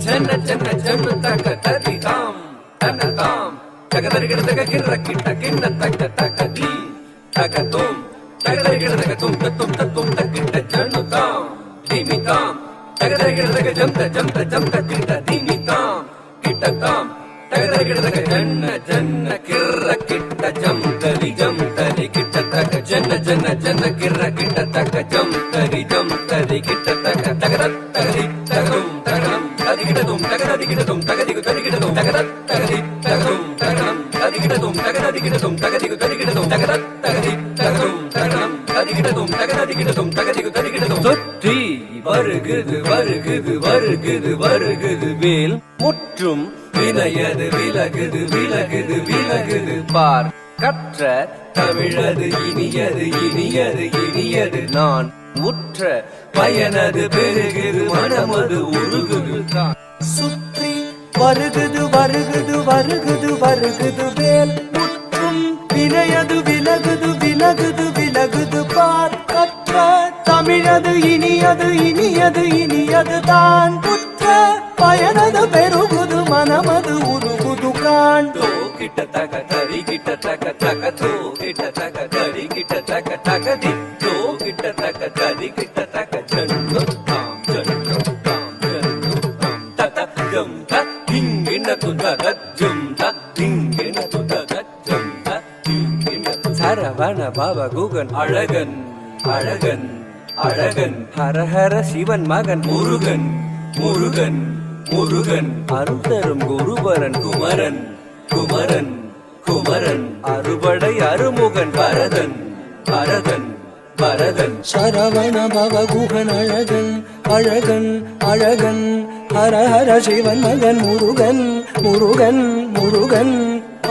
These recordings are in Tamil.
ஜன்ன ஜன்ன ஜன்ன தக ததி தாம் தன தாம் தக தரிகிட தக கிர்ர கிட்ட கிண்ண தக தக தி தக தும் தக தரிகிட தக தும் தத்தும் தத்தும் தகிட்ட ஜன்னு தாம் திமி தாம் தக தரிகிட தக ஜம்த ஜம்த ஜம்த கிட்ட திமி தாம் கிட்ட தாம் தக தரிகிட தக ஜன்ன ஜன்ன கிர்ர கிட்ட ஜம்தரி ஜம்தரி கிட்ட தக ஜன்ன ஜன்ன ஜன்ன கிர்ர கிட்ட தக ஜம்தரி ஜம்தரி கிட்ட தக தக தகதி தகதும் தகனம் அதிகிடதும் தகதிகிடதும் தகதிகு ததிகிடதும் தகத தகதி தகதும் தகனம் அதிகிடதும் தகதிகிடதும் தகதிகு ததிகிடதும் தகத தகதி தகதும் தகனம் அதிகிடதும் தகதிகிடதும் தகதிகு ததிகிடதும் தொற்றி வருகுது வருகுது வருகுது வருகுது வேல் முற்றும் வினையது விலகுது விலகுது விலகுது பார் கற்ற தமிழது இனியது இனியது இனியது நான் உற்ற பயனது பெருகுது மனமது உருகுது சுற்றி வருகுது வருகுது வருகுது வருகுது வேல் முற்றும் வினையது விலகுது விலகுது விலகுது பார் கற்ற தமிழது இனியது இனியது இனியது தான் உற்ற பயனது பெருகுது மனமது உருகுது காண் கிட்ட தக தரி கிட்ட தக தக தோ கிட்ட தக தரி கிட்ட தக தக தி தோ கிட்ட தக தரி கிட்ட தக ஜன்னு தாம் ஜன்னு தாம் ஜன்னு தாம் தத ஜம் த திங்கின துதக ஜம் த திங்கின துதக ஜம் த திங்கின சரவண பவ குகன் அழகன் அழகன் அழகன் ஹரஹர சிவன் மகன் முருகன் முருகன் முருகன் அருள் தரும் குருபரன் குமரன் குமரன் குமரன் அறுபடை அருமுகன் பரதன் பரதன் பரதன் சரவண பவகுகன் அழகன் அழகன் அழகன் ஹரஹர சிவன் மகன் முருகன் முருகன் முருகன்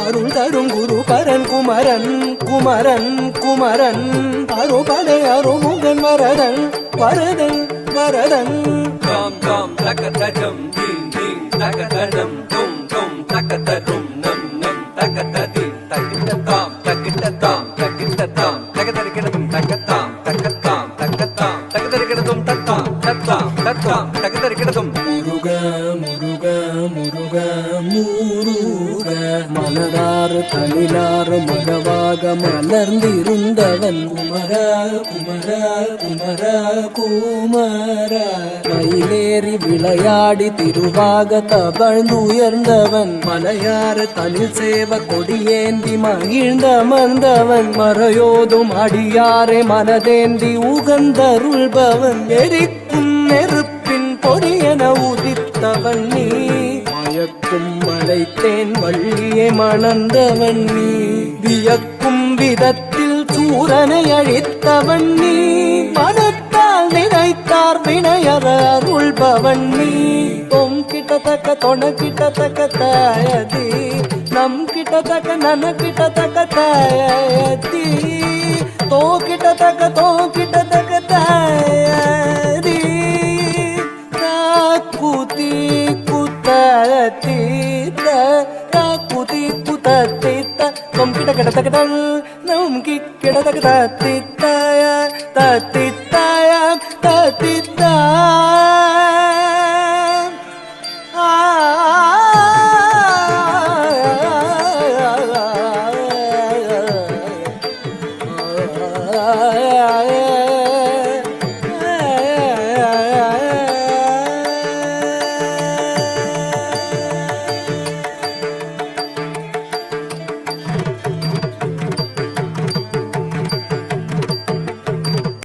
அருள் தரும் குருபரன் குமரன் குமரன் குமரன் அறுபடை அருமுகன் வரதன் வரதன் வரதன் தாம் தாம் தகதஜம் தீம் தீம் தகதஜம் தும் தும் தகதரும் நம் நம் தகததி தகிட்டதாம் தகிட்டதாம் தகிட்டதாம் தகதரிகிடதும் தகத்தாம் தகத்தாம் தகத்தாம் தகதரிகிடதும் தத்தாம் தத்தாம் தத்தாம் தகதரிகிடதும் முருக முருக முருக முருக மலராறு தனிலாறு மரவாக மலர்ந்திருந்தவன் குமர குமர குமர குமர மயிலேறி விளையாடி திருவாக தவழ்ந்துயர்ந்தவன் மலையாறு தனில் சேவ கொடியேந்தி மகிழ்ந்தமர்ந்தவன் மறையோதும் அடியாரே மனதேந்தி உகந்தருள்பவன் எரிக்கும் நெருப்பின் பொறியென உதித்தவன் நீ மயக்கும் மலைத்தேன் வள்ளியை மணந்தவன் நீ வியக்கும் விதத்தில் சூரனை அழித்தவன் நீ மனத்தால் நினைத்தார் வினையற அருள்பவன் நீ தொம் கிட்டத்தக்க தொண கிட்டத்தக்க தாயதி நம் கிட்டத்தக்க நன கிட்டத்தக்க தாயதி தோ கிட்டத்தக்க தாயதி காக்குதி குத்தீத்த காக்குதி குத்தீத்த தொம் கிட்ட கிட்டத்தக்க நம் கிட்டத்தக்க தத்தித்தாய தத்தி